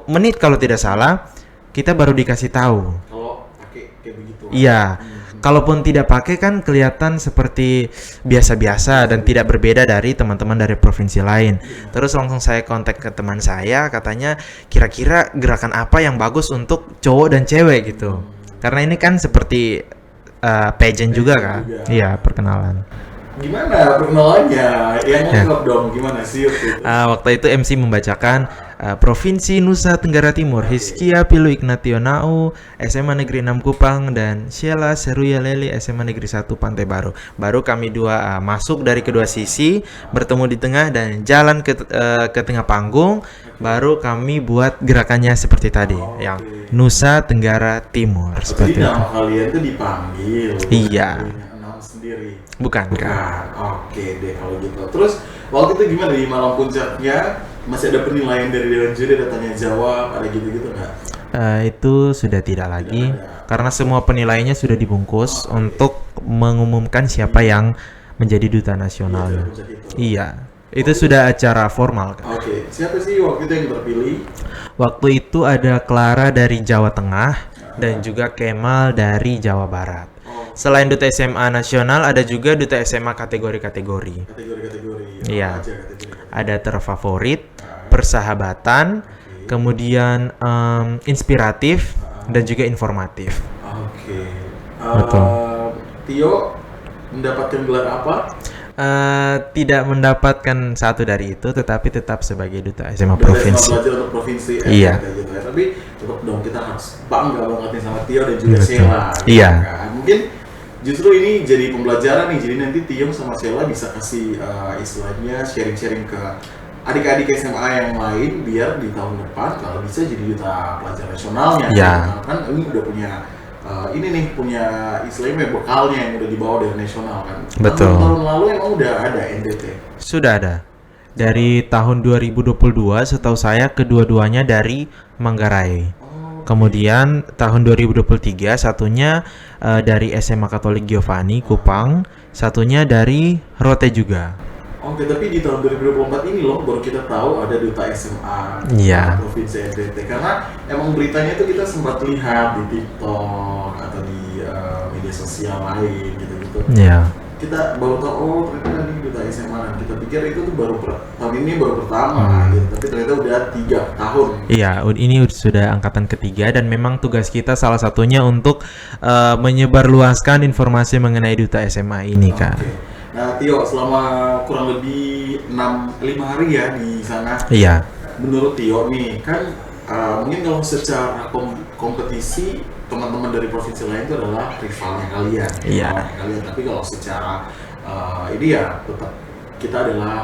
menit kalau tidak salah, kita baru dikasih tahu. Kalau pakai kayak begitu. Iya. Kalaupun tidak pakai kan kelihatan seperti biasa-biasa dan tidak berbeda dari teman-teman dari provinsi lain. Terus langsung saya kontak ke teman saya, katanya kira-kira gerakan apa yang bagus untuk cowok dan cewek gitu. Karena ini kan seperti pageant juga kan. juga. Iya, perkenalan. gimana perkenalannya? Yang lengkap dong, gimana sih waktu itu? Waktu itu MC membacakan Provinsi Nusa Tenggara Timur, Hizkia Pilu Ignatio Nau, SMA Negeri 6 Kupang, dan Sheila Seruya Leli, SMA Negeri 1 Pantai Baru. Baru kami dua masuk dari kedua sisi, bertemu di tengah dan jalan ke tengah panggung. Baru kami buat gerakannya seperti tadi, yang Nusa Tenggara Timur. Jadi Seperti itu. nama kalian tuh dipanggil. Iya. Nama sendiri. Bukan, Kak. Bukan. Oke deh kalau gitu. Terus waktu itu gimana di malam puncaknya? Masih ada penilaian dari dewan juri, ada tanya jawab, ada gitu-gitu nggak? Itu sudah tidak lagi, ada. karena semua penilaiannya sudah dibungkus untuk mengumumkan siapa yang menjadi duta nasionalnya. Puncak itu. Iya, itu sudah acara formal, Kak. Oke, siapa sih waktu itu yang terpilih? Waktu itu ada Clara dari Jawa Tengah dan juga Kemal dari Jawa Barat. Selain duta SMA nasional, ada juga duta SMA kategori-kategori. Kategori-kategori. Iya. Apa aja kategori? Ada terfavorit, persahabatan, kemudian inspiratif, dan juga informatif. Oke. Betul. Tio mendapatkan gelar apa? Tidak mendapatkan satu dari itu, tetapi tetap sebagai duta SMA Duta provinsi. SMA belajar untuk provinsi. Iya. Kayak gitu ya. Tapi tetap dong kita harus bangga banget nih sama Tio dan juga Betul. Sheila. Iya. Kan? Mungkin justru ini jadi pembelajaran nih. Jadi nanti Tio sama Sheila bisa kasih istilahnya sharing-sharing ke adik-adik SMA yang lain biar di tahun depan kalau bisa jadi duta pelajar nasionalnya. Iya. Karena kan ini udah punya ini nih punya istilahnya bekalnya yang udah dibawa dari nasional kan. Betul. Tahun lalu emang udah ada NTT. Sudah ada. Dari tahun 2022 setahu saya kedua-duanya dari Manggarai. Kemudian tahun 2023 satunya dari SMA Katolik Giovanni Kupang, satunya dari Rote juga. Oke, tapi di tahun 2024 ini loh baru kita tahu ada duta SMA Iya. provinsi NTT karena emang beritanya itu kita sempat lihat di TikTok atau di media sosial lain gitu-gitu. Iya. Kita baru tahu oh ternyata ini duta SMA dan kita pikir itu tuh tahun ini baru pertama gitu, tapi ternyata udah 3 tahun. Iya, ini sudah angkatan ketiga dan memang tugas kita salah satunya untuk menyebarluaskan informasi mengenai duta SMA ini, Kak. Oke. Nah, Tio, selama kurang lebih 5 hari ya di sana. Iya. Menurut Tio nih, kan mungkin kalau secara kompetisi teman-teman dari provinsi lain itu adalah rivalnya kalian. Iya. Rivalnya kalian. Tapi kalau secara ini ya tetap kita adalah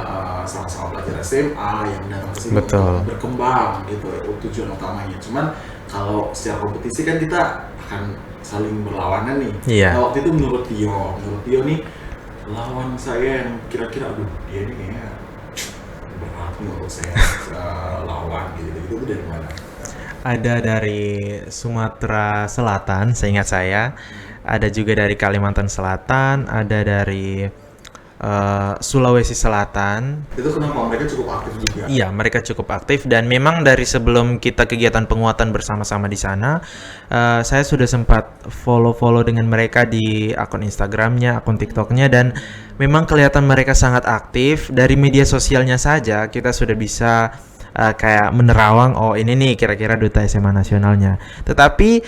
sama-sama pelajar SMA yang datang ke sini Betul. untuk berkembang gitu ya, tujuan utamanya. Cuman kalau secara kompetisi kan kita akan saling berlawanan nih. Iya. Nah, waktu itu menurut Tio nih lawan saya yang kira-kira aduh dia ini kayaknya berat nih untuk saya lawan gitu itu dari mana? Ada dari Sumatera Selatan, seingat saya. Ada juga dari Kalimantan Selatan, ada dari Sulawesi Selatan. Itu kenapa mereka cukup aktif juga? Iya, mereka cukup aktif dan memang dari sebelum kita kegiatan penguatan bersama-sama di sana, saya sudah sempat follow dengan mereka di akun Instagramnya, akun TikToknya, dan memang kelihatan mereka sangat aktif. Dari media sosialnya saja kita sudah bisa kayak menerawang, oh ini nih kira-kira duta SMA nasionalnya. Tetapi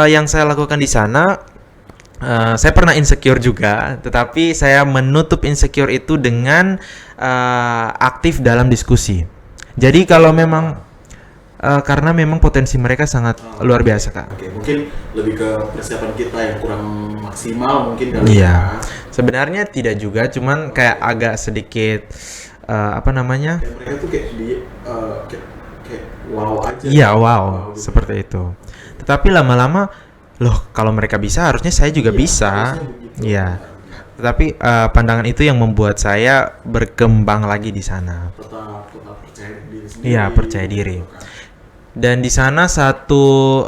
yang saya lakukan di sana, saya pernah insecure juga, tetapi saya menutup insecure itu dengan aktif dalam diskusi. Jadi kalau memang karena memang potensi mereka sangat luar biasa, Kak. Oke, mungkin lebih ke persiapan kita yang kurang maksimal mungkin kali Iya. ya. Sebenarnya tidak juga, cuman kayak agak sedikit apa namanya? Kayak mereka tuh kayak kayak wow aja. Iya, wow, gitu. seperti itu. Tetapi lama-lama, loh kalau mereka bisa harusnya saya juga Iya, bisa. harusnya begitu. Iya. Tetapi pandangan itu yang membuat saya berkembang lagi di sana. Tetap percaya diri sendiri. Iya, percaya diri. Gitu kan. Dan di sana satu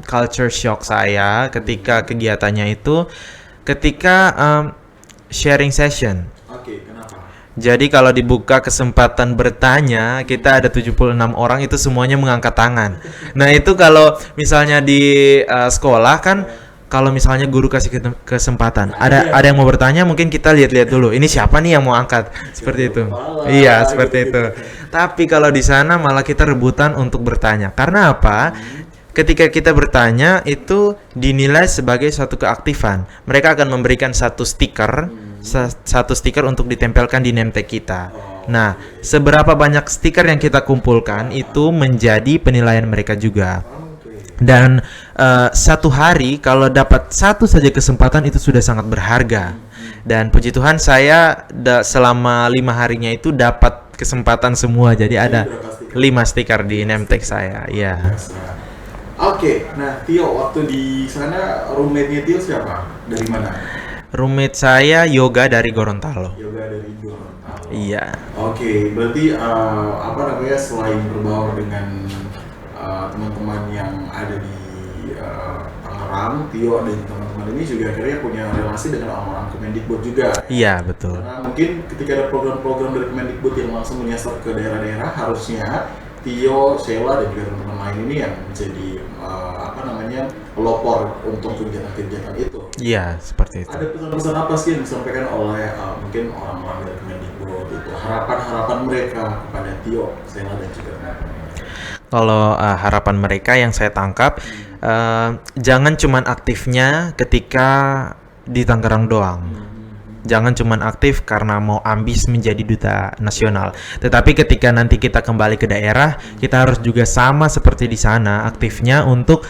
culture shock saya ketika kegiatannya itu ketika sharing session. Oke, kenapa? Jadi kalau dibuka kesempatan bertanya, kita ada 76 orang itu semuanya mengangkat tangan. Nah, itu kalau misalnya di sekolah kan kalau misalnya guru kasih kesempatan, ada yang mau bertanya, mungkin kita lihat-lihat dulu. Ini siapa nih yang mau angkat? Seperti itu. Iya, seperti itu. Tapi kalau di sana malah kita rebutan untuk bertanya. Karena apa? Ketika kita bertanya itu dinilai sebagai suatu keaktifan. Mereka akan memberikan satu stiker satu stiker untuk ditempelkan di name tag kita. Nah, seberapa banyak stiker yang kita kumpulkan itu menjadi penilaian mereka juga. Dan satu hari kalau dapat satu saja kesempatan itu sudah sangat berharga. Dan puji Tuhan saya selama 5 harinya itu dapat kesempatan semua. Jadi ada 5 stiker di name tag saya. Ya. Oke, nah Tio waktu di sana roommate-nya Tio siapa? Dari mana? Roommate saya Yoga dari Gorontalo. Yoga dari Gorontalo. Iya. Oke, berarti selain berbaur dengan teman-teman yang ada di Tangerang, Tio dan teman-teman ini juga akhirnya punya relasi dengan orang-orang Kemendikbud juga. Iya, betul. Karena mungkin ketika ada program-program dari Kemendikbud yang langsung menyasar ke daerah-daerah, harusnya Tio, Sheila dan juga teman-teman lain ini yang menjadi pelopor untuk kegiatan-kegiatan itu. Iya, seperti itu. Ada pesan-pesan apa sih yang disampaikan oleh mungkin orang-orang dari Kemendikbud itu, harapan-harapan mereka kepada Tio, Sheila dan juga teman-teman? Kalau harapan mereka yang saya tangkap, jangan cuman aktifnya ketika di Tangerang doang. Jangan cuman aktif karena mau ambis menjadi duta nasional. Tetapi ketika nanti kita kembali ke daerah, kita harus juga sama seperti di sana, aktifnya untuk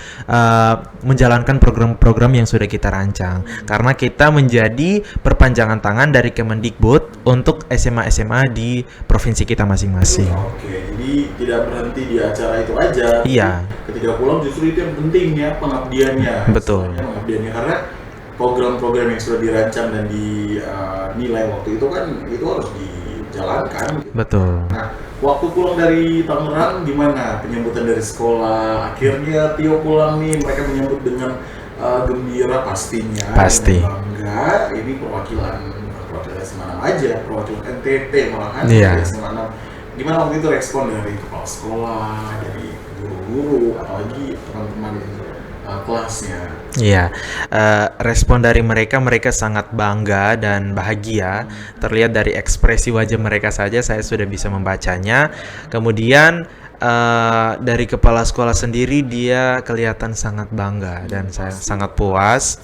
menjalankan program-program yang sudah kita rancang. Karena kita menjadi perpanjangan tangan dari Kemendikbud untuk SMA-SMA di provinsi kita masing-masing. Oke, jadi tidak berhenti di acara itu aja. Iya. Ketika pulang justru itu yang penting ya, pengabdiannya. Betul. Pengabdiannya karena program-program yang sudah dirancang dan dinilai waktu itu kan itu harus dijalankan. Betul. Nah, waktu pulang dari Tangerang gimana penyambutan dari sekolah? Akhirnya Tio pulang nih, mereka menyambut dengan gembira pastinya. Pasti. Bangga, ini perwakilan SMA 6 aja, perwakilan NTT malahan. Iya. SMA 6. Gimana waktu itu respon dari kepala sekolah, dari guru-guru, apalagi teman-teman kelasnya? Iya, respon dari mereka sangat bangga dan bahagia. Terlihat dari ekspresi wajah mereka saja, saya sudah bisa membacanya. Kemudian dari kepala sekolah sendiri, dia kelihatan sangat bangga dan saya sangat puas.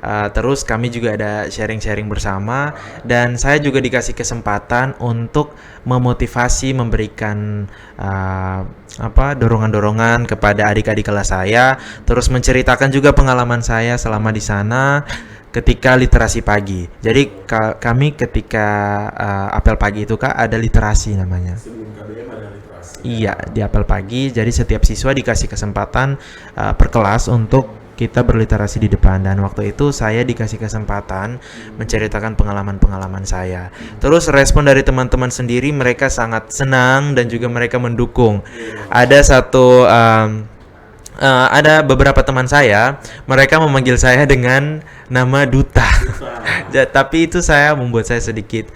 Terus kami juga ada sharing-sharing bersama dan saya juga dikasih kesempatan untuk memotivasi, memberikan dorongan-dorongan kepada adik-adik kelas saya, terus menceritakan juga pengalaman saya selama di sana ketika literasi pagi. Jadi kami ketika apel pagi itu Kak ada literasi namanya. Sebelum KBM ada literasi. Iya, di apel pagi. Jadi setiap siswa dikasih kesempatan per kelas untuk kita berliterasi di depan, dan waktu itu saya dikasih kesempatan menceritakan pengalaman-pengalaman saya. Terus respon dari teman-teman sendiri, mereka sangat senang dan juga mereka mendukung. Ada beberapa teman saya, mereka memanggil saya dengan nama Duta. Tapi itu membuat saya sedikit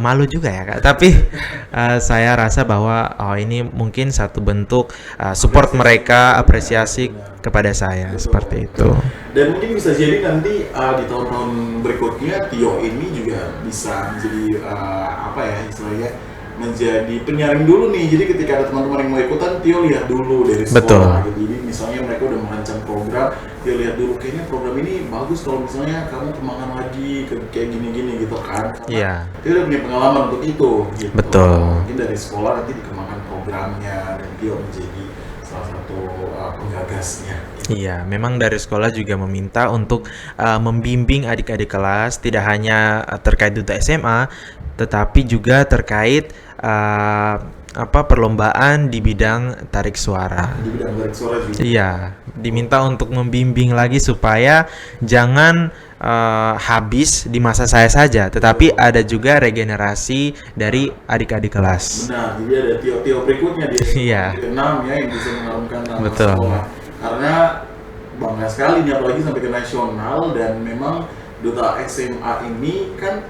malu juga ya Kak. Tapi saya rasa bahwa ini mungkin satu bentuk support mereka, apresiasi kepada saya. Betul. Seperti itu. Dan mungkin bisa jadi nanti di tahun-tahun berikutnya Tio ini juga bisa menjadi istilahnya menjadi penyaring dulu nih. Jadi ketika ada teman-teman yang mau ikutan, Tio lihat dulu dari sekolah. Gitu. Jadi misalnya mereka udah merancang program, Tio lihat dulu kayaknya program ini bagus kalau misalnya kamu kembangkan lagi kayak gini-gini gitu kan. Iya. Tio udah punya pengalaman untuk itu. Gitu. Betul. Mungkin dari sekolah nanti dikembangkan programnya dan Tio menjadi salah satu penggagasnya. Iya, memang dari sekolah juga meminta untuk membimbing adik-adik kelas, tidak hanya terkait duta SMA, tetapi juga terkait perlombaan di bidang tarik suara. Di bidang tarik suara juga. Iya, diminta untuk membimbing lagi supaya jangan habis di masa saya saja, tetapi ada juga regenerasi dari adik-adik kelas. Benar, jadi ada Tio-Tio berikutnya dia. Iya. Yang bisa mengharumkan nama Betul. sekolah. Karena bangga sekali nih, apalagi sampai ke nasional, dan memang duta SMA ini kan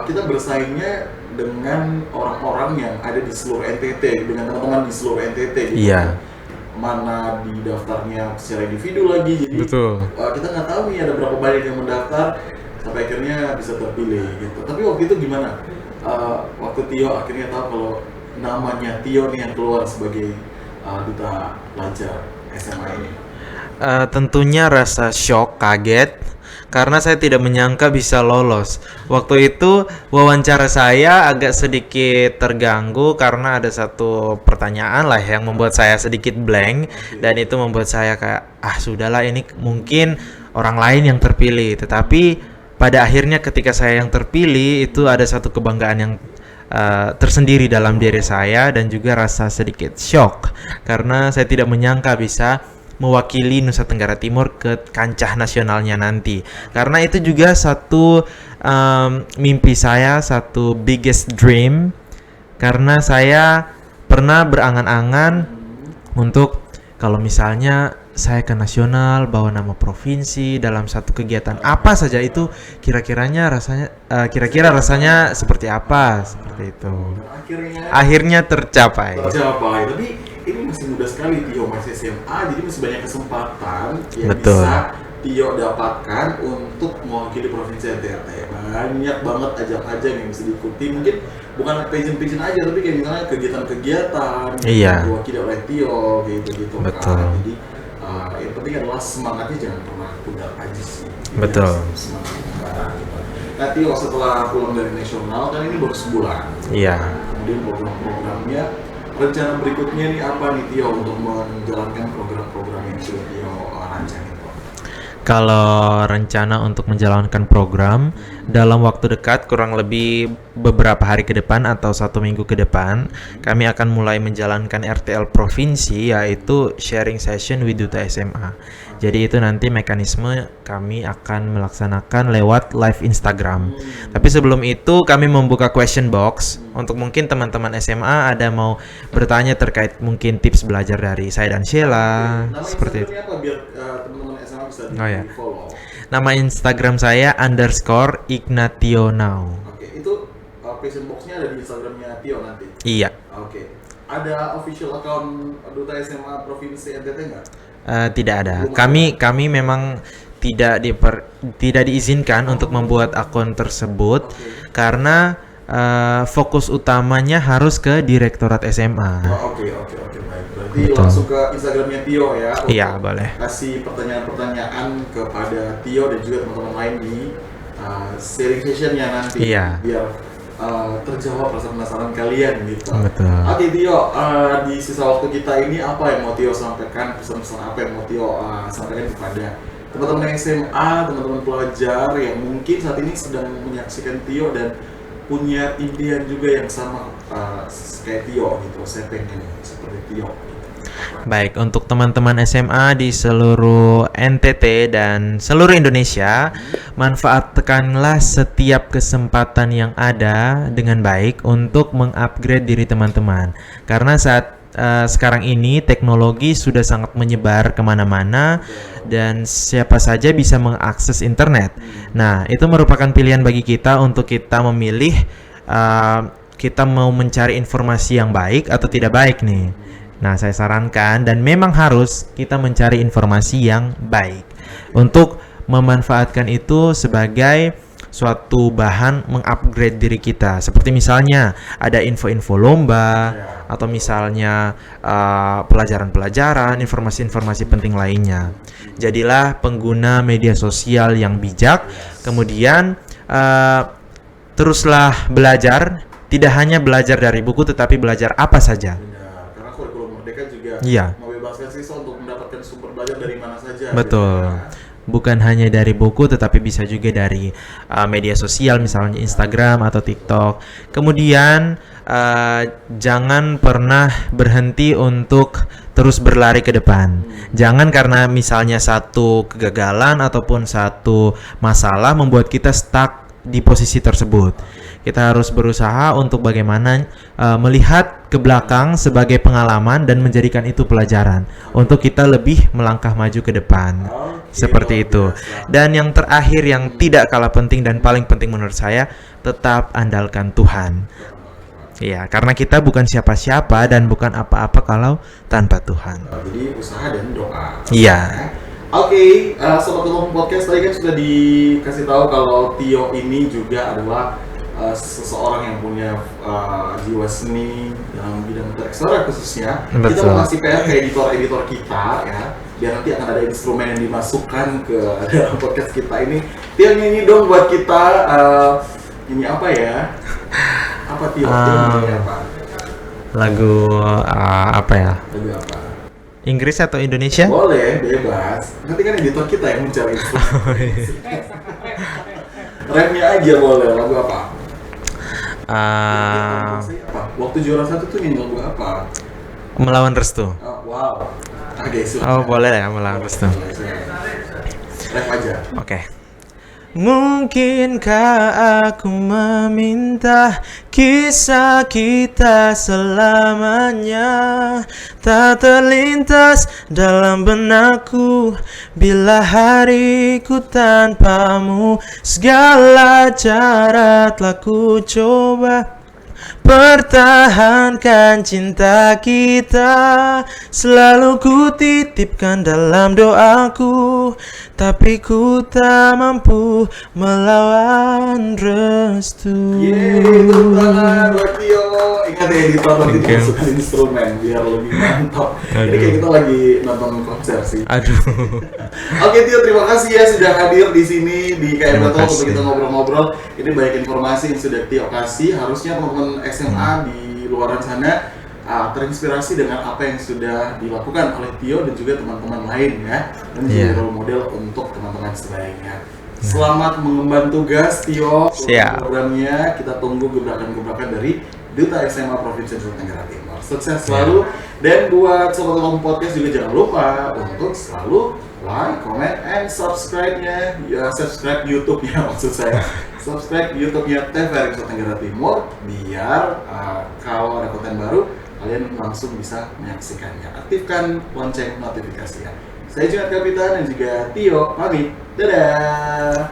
kita bersaingnya dengan orang-orang yang ada di seluruh NTT, dengan teman-teman di seluruh NTT gitu. Iya. Mana di daftarnya secara individu lagi, jadi Betul. kita nggak tahu nih ada berapa banyak yang mendaftar sampai akhirnya bisa terpilih gitu. Tapi waktu itu gimana? Waktu Tio akhirnya tahu kalau namanya Tio nih yang keluar sebagai duta pelajar SMA ini. Tentunya rasa shock, kaget, karena saya tidak menyangka bisa lolos. Waktu itu wawancara saya agak sedikit terganggu karena ada satu pertanyaan lah yang membuat saya sedikit blank, dan itu membuat saya kayak sudahlah, ini mungkin orang lain yang terpilih. Tetapi pada akhirnya ketika saya yang terpilih, itu ada satu kebanggaan yang tersendiri dalam diri saya, dan juga rasa sedikit shock karena saya tidak menyangka bisa mewakili Nusa Tenggara Timur ke kancah nasionalnya nanti. Karena itu juga satu mimpi saya, satu biggest dream, karena saya pernah berangan-angan untuk kalau misalnya saya ke nasional bawa nama provinsi dalam satu kegiatan apa saja, itu kira-kira rasanya seperti apa, seperti itu. Akhirnya tercapai. Tapi ini masih muda sekali, Tio masih SMA, jadi masih banyak kesempatan yang Betul. bisa Tio dapatkan untuk mewakili provinsi NTT. Banyak banget ajang-ajang yang bisa diikuti, mungkin bukan pageant aja, tapi kayak misalnya kegiatan-kegiatan Iya. yang diwakili oleh Tio gitu-gitu. Betul. Kan. Jadi yang penting adalah semangatnya jangan pernah pudar aja sih. Betul. Semangat membara, gitu. Nah Tio, setelah pulang dari nasional kan ini baru sebulan. Iya. Kemudian program-programnya, rencana berikutnya nih apa nih Tio untuk menjalankan program-program yang sudah Tio rancangin? Kalau rencana untuk menjalankan program dalam waktu dekat, kurang lebih beberapa hari ke depan atau 1 minggu ke depan, kami akan mulai menjalankan RTL provinsi, yaitu sharing session with Duta SMA. Jadi itu nanti mekanisme kami akan melaksanakan lewat live Instagram. Tapi sebelum itu kami membuka question box untuk mungkin teman-teman SMA ada mau bertanya terkait mungkin tips belajar dari saya dan Sheila. Nama Seperti itu. Instagramnya apa biar teman-teman SMA bisa ya. di-follow? Nama Instagram saya _Ignationow. Oke, itu question box-nya ada di Instagramnya Tio nanti? Iya. Oke. Ada official account Duta SMA Provinsi NTT nggak? Tidak ada. Kami memang tidak diizinkan untuk membuat akun tersebut karena fokus utamanya harus ke Direktorat SMA. Oke, baik. Berarti langsung ke Instagramnya Tio ya. Iya, boleh. Kasih pertanyaan-pertanyaan kepada Tio dan juga teman-teman lain di sharing session-nya nanti. Iya. Biar terjawab rasa penasaran kalian gitu. Betul. Oke Tio, di sisa waktu kita ini apa yang mau Tio sampaikan, pesan-pesan apa yang mau Tio sampaikan kepada teman-teman SMA, teman-teman pelajar yang mungkin saat ini sedang menyaksikan Tio dan punya impian juga yang sama kayak Tio gitu, saya pengen seperti Tio gitu. Baik, untuk teman-teman SMA di seluruh NTT dan seluruh Indonesia, manfaatkanlah setiap kesempatan yang ada dengan baik untuk mengupgrade diri teman-teman. Karena saat sekarang ini teknologi sudah sangat menyebar kemana-mana dan siapa saja bisa mengakses internet. Nah, itu merupakan pilihan bagi kita untuk kita memilih kita mau mencari informasi yang baik atau tidak baik nih. Nah, saya sarankan dan memang harus kita mencari informasi yang baik untuk memanfaatkan itu sebagai suatu bahan mengupgrade diri kita. Seperti misalnya ada info-info lomba atau misalnya pelajaran-pelajaran, informasi-informasi penting lainnya. Jadilah pengguna media sosial yang bijak. Kemudian teruslah belajar, tidak hanya belajar dari buku tetapi belajar apa saja. Karena kurikulum Merdeka juga Iya. membebaskan siswa untuk mendapatkan sumber belajar dari mana saja. Betul. Bukan hanya dari buku tetapi bisa juga dari media sosial, misalnya Instagram atau TikTok. Kemudian jangan pernah berhenti untuk terus berlari ke depan. Jangan karena misalnya satu kegagalan ataupun satu masalah membuat kita stuck di posisi tersebut. Kita harus berusaha untuk bagaimana melihat ke belakang sebagai pengalaman dan menjadikan itu pelajaran untuk kita lebih melangkah maju ke depan. Seperti itu. Dan yang terakhir yang tidak kalah penting dan paling penting menurut saya, tetap andalkan Tuhan. Ya, karena kita bukan siapa-siapa dan bukan apa-apa kalau tanpa Tuhan. Jadi usaha dan doa. Iya. Oke, Sobat Tulung Podcast tadi kan sudah dikasih tahu kalau Tio ini juga adalah seseorang yang punya jiwa seni dalam bidang tekstur khususnya. Betul. Kita mau kasih PR ke editor-editor kita ya. biar nanti akan ada instrumen yang dimasukkan ke dalam podcast kita ini. Tio nyanyi dong buat kita, nyanyi apa ya? Apa Tio? Nyanyi apa? Lagu apa ya? Lagu apa? Inggris atau Indonesia? Boleh, bebas. Nanti kan editor kita yang mencari instrumen. Rapnya aja boleh, lagu apa? Apa? Waktu juara 1 tuh nyanyi lagu apa? Melawan Restu. Oh, wow. Guys, Oh boleh ya, Melawan Restu. Rap aja. Oke. Mungkinkah aku meminta kisah kita selamanya tak terlintas dalam benakku bila hariku tanpamu. Segala cara telah ku coba pertahankan cinta kita, selalu ku titipkan dalam doaku, tapi ku tak mampu melawan restu. Tepuk tangan buat Tio. Ingat ya, editor nanti dimasukkan instrumen biar lebih mantap. Ini kayak kita lagi nonton konser sih. Aduh. Oke Tio, terima kasih ya sudah hadir di sini di KM Terima Talk untuk kasih. kita ngobrol-ngobrol. Ini banyak informasi yang sudah Tio kasih. Harusnya teman-teman SMA di luaran sana terinspirasi dengan apa yang sudah dilakukan oleh Tio dan juga teman-teman lain ya, dan juga Iya. role model untuk teman-teman sebaiknya. Selamat mengemban tugas Tio. Siap. Programnya kita tunggu gebrakan-gebrakan dari Duta SMA Provinsi Nusa Tenggara Timur. Sukses selalu. Dan buat Sobat Ngomong Podcast juga jangan lupa untuk selalu like, comment, and subscribe-nya. Ya, subscribe YouTube-nya maksud saya. Subscribe YouTube-nya TVRI Nusa Tenggara Timur biar kalau ada konten baru kalian langsung bisa menyaksikannya. Aktifkan lonceng notifikasinya. Saya Junat Kapitan dan juga Tio pamit. Dadah.